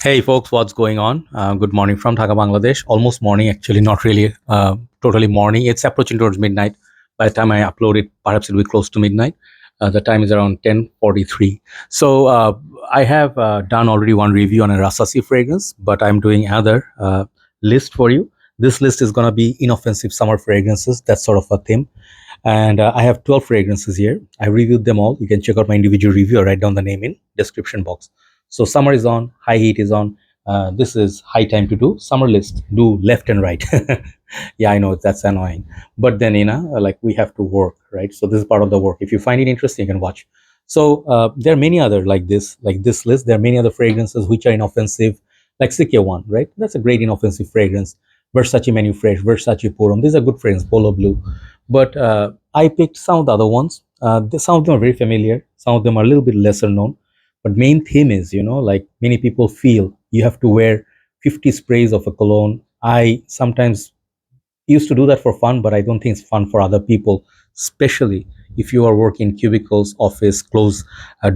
Hey folks, what's going on? Good morning from Dhaka, Bangladesh. Almost morning, actually, not really totally morning. It's approaching towards midnight. By the time I upload it, perhaps it'll be close to midnight. The time is around 10:43. So I have done already one review on a Rasasi fragrance, but I'm doing another list for you. This list is going to be inoffensive summer fragrances. That's sort of a theme. And I have 12 fragrances here. I reviewed them all. You can check out my individual review or write down the name in description box. So summer is on, high heat is on. This is high time to do summer list. Do left and right. Yeah, I know that's annoying, but then like we have to work, right? So this is part of the work. If you find it interesting, you can watch. So there are many other like this list. There are many other fragrances which are inoffensive, like Sikya one, right? That's a great inoffensive fragrance. Versace Menu Fresh, Versace Purum. These are good fragrance. Polo Blue, but I picked some of the other ones. Some of them are very familiar. Some of them are a little bit lesser known. But main theme is, like many people feel you have to wear 50 sprays of a cologne. I sometimes used to do that for fun, but I don't think it's fun for other people, especially if you are working cubicles, office, close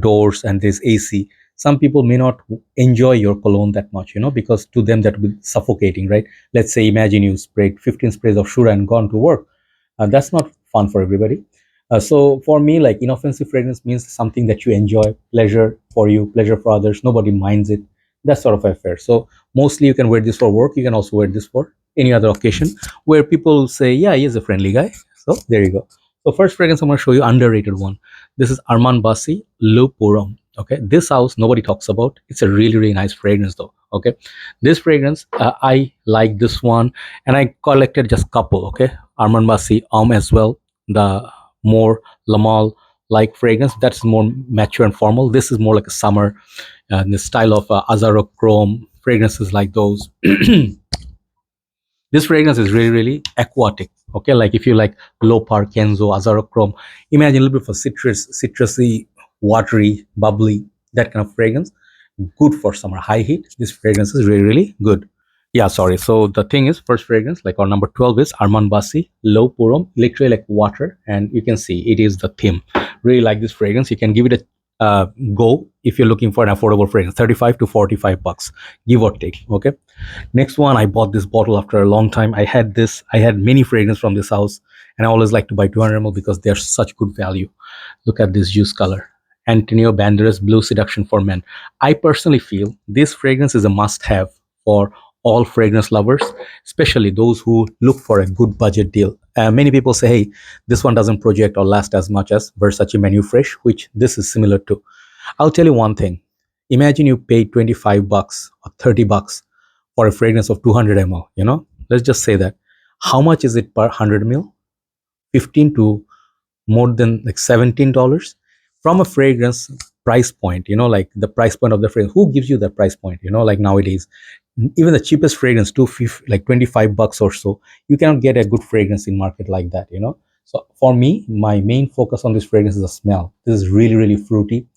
doors, and there's AC. Some people may not enjoy your cologne that much, because to them that will be suffocating, right? Let's say, imagine you sprayed 15 sprays of Shura and gone to work. That's not fun for everybody. So for me, like inoffensive fragrance means something that you enjoy, pleasure for you, pleasure for others. Nobody minds it. That sort of affair. So mostly you can wear this for work. You can also wear this for any other occasion where people say, yeah, he's a friendly guy. So there you go. So first fragrance I'm going to show you, underrated one. This is Arman Basi Le Purum. Okay, this house nobody talks about. It's a really, really nice fragrance though. Okay, this fragrance I like this one, and I collected just couple. Okay, Armand Basi as well, the more Le Male like fragrance. That's more mature and formal. This is more like a summer in the style of Azaro Chrome fragrances like those. This fragrance is really, really aquatic. Okay, like if you like Lopar, Kenzo, Azaro Chrome, imagine a little bit of citrusy, watery, bubbly, that kind of fragrance. Good for summer, high heat. This fragrance is really, really good. Yeah, sorry. So the thing is, first fragrance, like our number 12 is Arman Basi, Low Purum, literally like water. And you can see it is the theme. Really like this fragrance. You can give it a go if you're looking for an affordable fragrance, 35 to 45 bucks, give or take. Okay. Next one, I bought this bottle after a long time. I had many fragrances from this house, and I always like to buy 200 ml because they're such good value. Look at this juice color. Antonio Banderas Blue Seduction for Men. I personally feel this fragrance is a must-have for all fragrance lovers, especially those who look for a good budget deal. Many people say, hey, this one doesn't project or last as much as Versace Menu Fresh, which this is similar to. I'll tell you one thing. Imagine you pay 25 bucks or 30 bucks for a fragrance of 200 ml, let's just say that. How much is it per 100 ml? 15 to more than like $17 from a fragrance price point, like the price point of the fragrance. Who gives you that price point, like nowadays? Even the cheapest fragrance, like 25 bucks or so, you cannot get a good fragrance in market like that. So for me, my main focus on this fragrance is the smell. This is really, really fruity.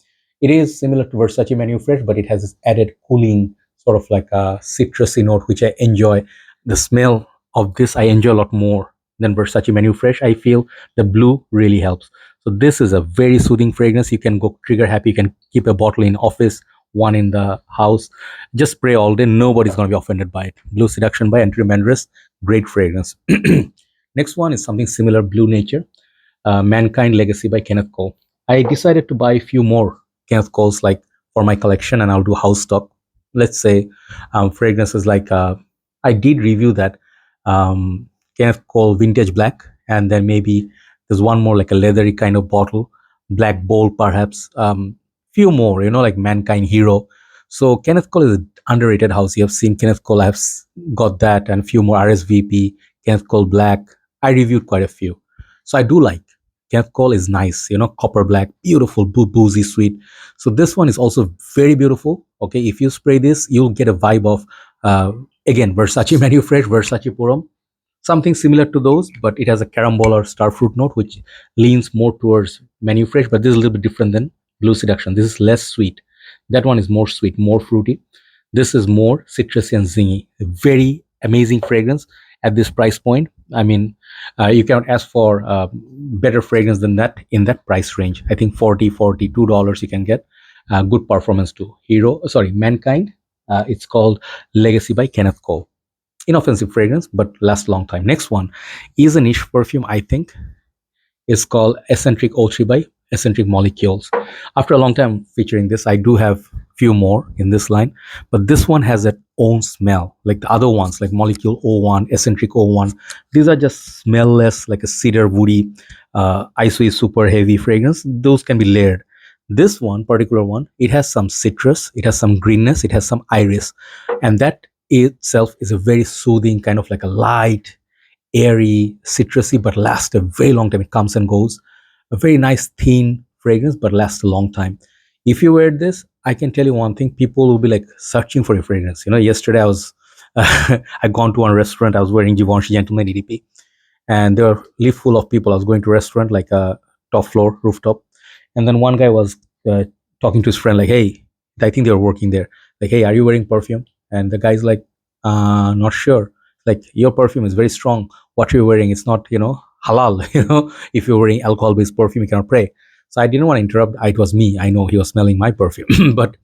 It is similar to Versace Menu Fresh, but it has this added cooling, sort of like a citrusy note, which I enjoy. The smell of this I enjoy a lot more than Versace Menu Fresh. I feel the blue really helps. So this is a very soothing fragrance. You can go trigger happy. You can keep a bottle in office, one in the house. Just spray all day. Nobody's going to be offended by it. Blue Seduction by Antonio Banderas. Great fragrance. Next one is something similar, Blue Nature. Mankind Legacy by Kenneth Cole. I decided to buy a few more Kenneth Coles like for my collection, and I'll do house stock. Let's say fragrances like I did review that Kenneth Cole Vintage Black, and then maybe there's one more like a leathery kind of bottle, Black Bowl perhaps. Few more, like Mankind Hero. So Kenneth Cole is an underrated house. You have seen Kenneth Cole. I have got that, and a few more RSVP, Kenneth Cole Black. I reviewed quite a few. So I do like Kenneth Cole is nice, copper black, beautiful, boozy, sweet. So this one is also very beautiful. Okay, if you spray this, you'll get a vibe of again Versace Menu Fresh, Versace Purum, something similar to those, but it has a caramel or starfruit note, which leans more towards Menu Fresh. But this is a little bit different than Blue Seduction. This is less sweet. That one is more sweet, more fruity. This is more citrusy and zingy. A very amazing fragrance at this price point. I mean, you cannot ask for better fragrance than that in that price range. I think $42 you can get good performance too. Mankind It's called Legacy by Kenneth. Inoffensive fragrance, but lasts a long time. Next one is a niche perfume, I think. It's called Escentric O3 by Eccentric Molecules. After a long time featuring this, I do have few more in this line, but this one has that own smell, like the other ones, like Molecule O1, Eccentric O1. These are just smellless, like a cedar woody, ISO is super heavy fragrance. Those can be layered. This one, particular one, it has some citrus, it has some greenness, it has some iris, and that itself is a very soothing kind of like a light, airy, citrusy, but lasts a very long time. It comes and goes. A very nice, thin fragrance, but lasts a long time. If you wear this, I can tell you one thing: people will be like searching for a fragrance. You know, yesterday I was, I gone to one restaurant. I was wearing Givenchy Gentleman EDP, and there were live full of people. I was going to a restaurant like a top floor rooftop, and then one guy was talking to his friend like, "Hey, I think they were working there. Like, hey, are you wearing perfume?" And the guy's like, "Not sure. Like, your perfume is very strong. What you're wearing, it's not, halal. If you're wearing alcohol-based perfume, you cannot pray." So I didn't want to interrupt. It was me. I know he was smelling my perfume, but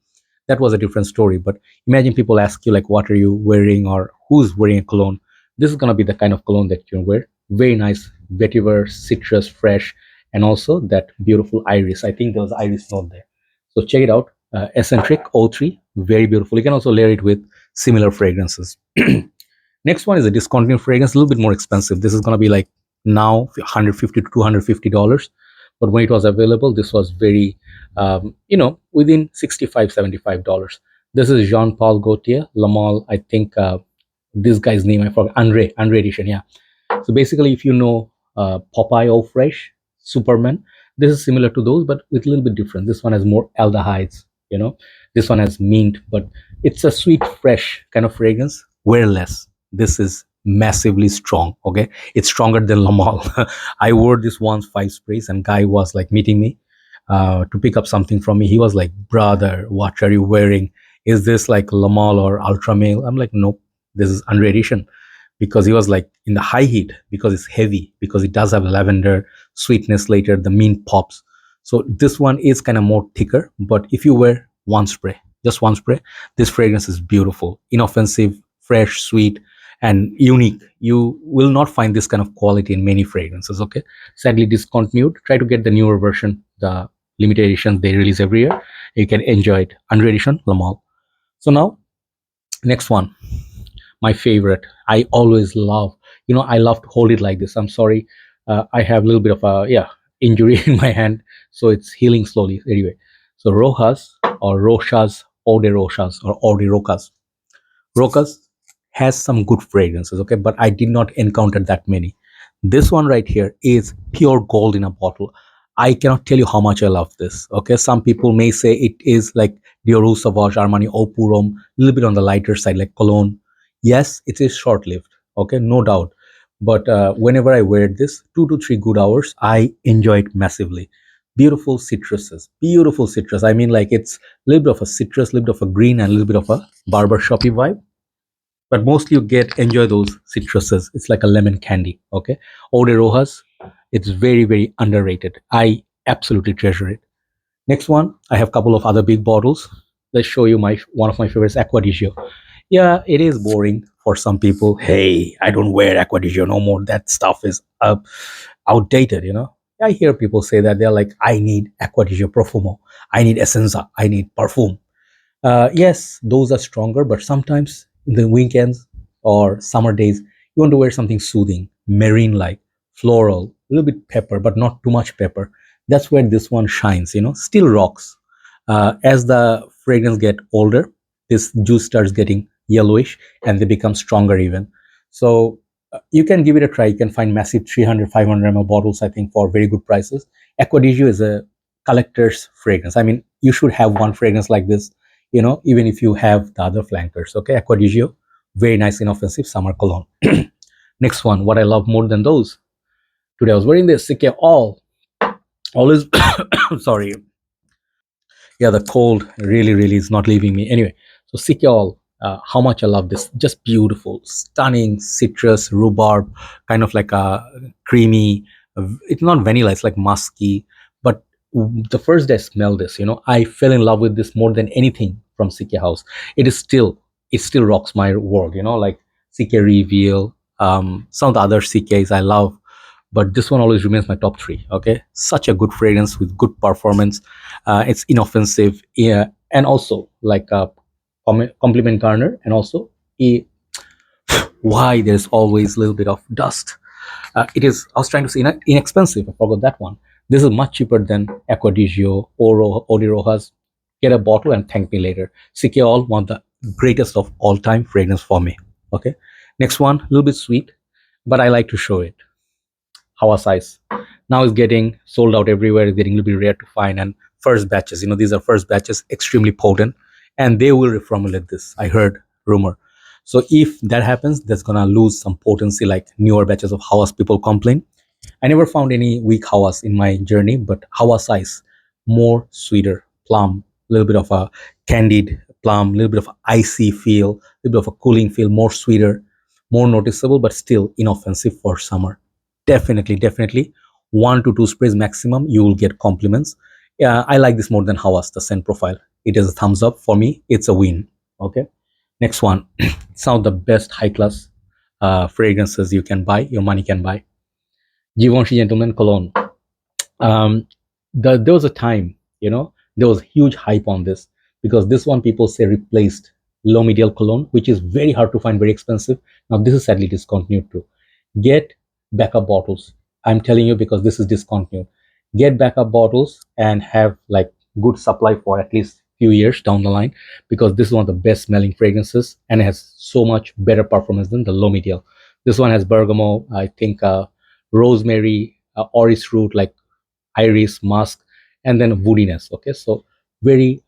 that was a different story. But imagine people ask you like, "What are you wearing?" or "Who's wearing a cologne?" This is gonna be the kind of cologne that you wear. Very nice, vetiver, citrus, fresh, and also that beautiful iris. I think there was iris note there. So check it out. Eccentric O3, very beautiful. You can also layer it with similar fragrances. Next one is a discontinued fragrance, a little bit more expensive. This is gonna be like now $150 to $250, but when it was available, this was very, within $65, $75. This is Jean Paul Gaultier Le Male. I think this guy's name I forgot. Andre edition. Yeah. So basically, if you know Popeye Eau Fresh, Superman, this is similar to those, but with a little bit different. This one has more aldehydes. This one has mint, but it's a sweet, fresh kind of fragrance. Wear less. This is massively strong. Okay, it's stronger than Le Male. I wore this once, 5 sprays, and guy was like meeting me to pick up something from me. He was like, "Brother, what are you wearing? Is this like Le Male or Ultra Male?" I'm like, "Nope, this is Andre edition." Because he was like in the high heat, because it's heavy, because it does have lavender sweetness later, the mint pops. So this one is kind of more thicker, but if you wear one spray, just one spray, this fragrance is beautiful, inoffensive, fresh, sweet, and unique. You will not find this kind of quality in many fragrances. Okay, sadly discontinued. Try to get the newer version, the limited edition they release every year. You can enjoy it. Andre edition, Le Male. So now, next one, my favorite. I always love, I love to hold it like this. I'm sorry, I have a little bit of a injury in my hand, so it's healing slowly. Anyway, so Rojas or Rochas, Eau De Rochas or Eau De Rochas. Rochas has some good fragrances, okay, but I did not encounter that many. This one right here is pure gold in a bottle. I cannot tell you how much I love this. Okay, some people may say it is like Dior Sauvage, Armani Eau Purhomme, a little bit on the lighter side, like Cologne. Yes, it is short-lived. Okay, no doubt. But whenever I wear this, 2 to 3 good hours, I enjoy it massively. Beautiful citruses, beautiful citrus. I mean, like it's a little bit of a citrus, a little bit of a green, and a little bit of a barber shoppy vibe. But mostly you enjoy those citruses. It's like a lemon candy. Okay, Eau De Rojas, it's very very underrated. I absolutely treasure it. Next one, I have a couple of other big bottles. Let's show you my one of my favorites, Acqua Di Gio. Yeah, it is boring for some people. Hey, I don't wear Acqua Di Gio no more. That stuff is outdated. I hear people say that they're like, I need Acqua Di Gio Profumo, I need Essenza, I need Perfume. Yes, those are stronger, but sometimes in the weekends or summer days, you want to wear something soothing, marine-like, floral, a little bit pepper, but not too much pepper. That's where this one shines. Still rocks. As the fragrance get older, this juice starts getting yellowish, and they become stronger even. So you can give it a try. You can find massive 300, 500 ml bottles, I think, for very good prices. Acqua Di Gio is a collector's fragrance. I mean, you should have one fragrance like this, even if you have the other flankers. Okay, Acqua Di Gio, very nice, inoffensive summer cologne. Next one, what I love more than those. Today I was wearing this Sique all is sorry. Yeah, the cold really is not leaving me. Anyway, so Sique all, how much I love this. Just beautiful, stunning citrus, rhubarb, kind of like a creamy. It's not vanilla, it's like musky. But the first day I smelled this, I fell in love with this more than anything from Sique House. It is still it still rocks my world, like CK Reveal, some of the other CKs I love, but this one always remains my top three. Okay, such a good fragrance with good performance. It's inoffensive, yeah, and also like a compliment garner, and also a, why there's always a little bit of dust. It is, I was trying to say, inexpensive. I forgot that one. This is much cheaper than Acqua Di Gio or Eau De Rochas. Get a bottle and thank me later. CK All, one of the greatest of all time fragrance for me. Okay, next one, a little bit sweet, but I like to show it. Hawas Ice. Now it's getting sold out everywhere. It's getting a little bit rare to find. And first batches, these are first batches, extremely potent, and they will reformulate this. I heard rumor. So if that happens, that's gonna lose some potency, like newer batches of Hawas people complain. I never found any weak Hawas in my journey, but Hawas Ice, more sweeter, plum, a little bit of a candied plum, a little bit of icy feel, a little bit of a cooling feel, more sweeter, more noticeable, but still inoffensive for summer. Definitely, definitely. 1 to 2 sprays maximum, you will get compliments. Yeah, I like this more than Hawas, the scent profile. It is a thumbs up for me. It's a win. Okay. Next one, some of the best high class fragrances you can buy, your money can buy. Givenchy Gentleman Cologne. There was a time, there was huge hype on this, because this one people say replaced low medial cologne, which is very hard to find, very expensive. Now this is sadly discontinued too. Get backup bottles. I'm telling you, because this is discontinued. Get backup bottles and have like good supply for at least few years down the line, because this is one of the best smelling fragrances and it has so much better performance than the low medial. This one has bergamot, I think, rosemary, orris root, like iris, musk, and then woodiness. Okay, so very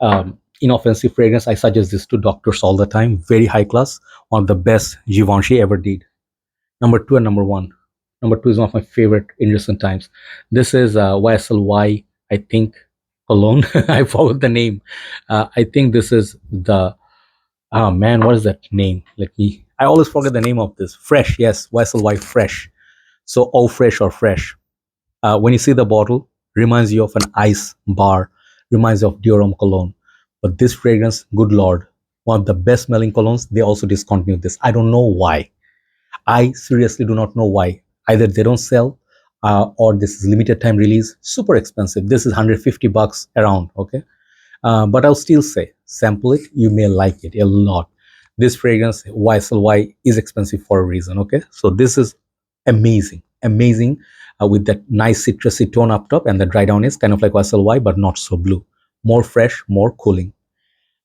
inoffensive fragrance. I suggest this to doctors all the time. Very high class, one of the best Givenchy ever did. Number two and number one. Number two is one of my favorite in recent times. This is YSL Y, I think, Cologne. I forgot the name. I think this is the, oh man, what is that name? I always forget the name of this. Fresh, yes, YSL Y Fresh. So, oh, fresh or fresh. When you see the bottle, reminds you of an ice bar, reminds you of Dior cologne. But this fragrance, good lord, one of the best smelling colognes. They also discontinued this. I don't know why. I seriously do not know why. Either they don't sell, or this is limited time release. Super expensive. This is 150 bucks around. Okay, but I'll still say sample it. You may like it a lot. This fragrance YSL Y is expensive for a reason. Okay, so this is amazing, amazing, with that nice citrusy tone up top, and the dry down is kind of like YSL Y, but not so blue. More fresh, more cooling.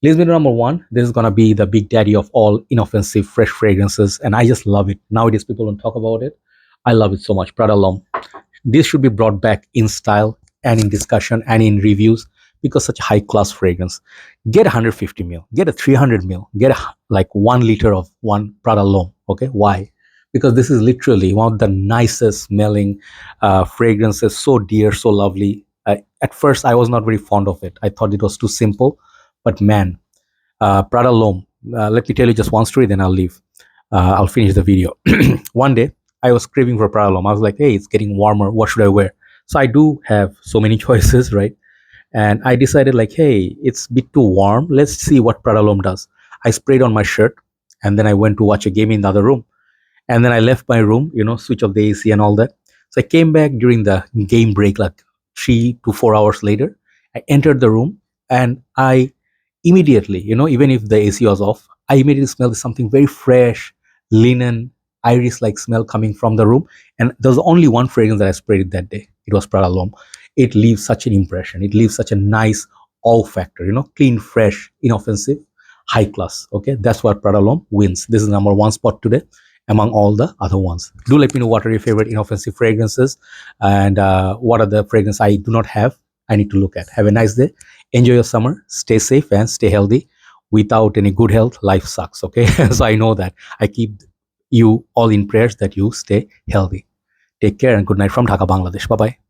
Leads me to number one. This is gonna be the big daddy of all inoffensive fresh fragrances, and I just love it. Nowadays, people don't talk about it. I love it so much. Prada L'Homme. This should be brought back in style and in discussion and in reviews, because such a high class fragrance. Get 150 ml, get a 300 ml, get like 1 liter of one Prada L'Homme. Okay, why? Because this is literally one of the nicest smelling fragrances. So dear, so lovely. At first, I was not very fond of it. I thought it was too simple, but man, Prada L'Homme. Let me tell you just one story, then I'll leave. I'll finish the video. One day, I was craving for Prada L'Homme. I was like, hey, it's getting warmer. What should I wear? So I do have so many choices, right? And I decided like, hey, it's a bit too warm. Let's see what Prada L'Homme does. I sprayed on my shirt, and then I went to watch a game in the other room. And then I left my room, switch off the AC and all that. So I came back during the game break, like 3 to 4 hours later. I entered the room, and I immediately, even if the AC was off, I immediately smelled something very fresh, linen, iris-like smell coming from the room. And there was only one fragrance that I sprayed that day. It was Prada L'Homme. It leaves such an impression. It leaves such a nice all factor, clean, fresh, inoffensive, high class. Okay, that's what Prada L'Homme wins. This is number one spot today among all the other ones. Do let me know what are your favorite inoffensive fragrances, and what are the fragrances I do not have, I need to look at. Have a nice day. Enjoy your summer. Stay safe and stay healthy. Without any good health, life sucks. Okay, so I know that. I keep you all in prayers that you stay healthy. Take care and good night from Dhaka, Bangladesh. Bye bye.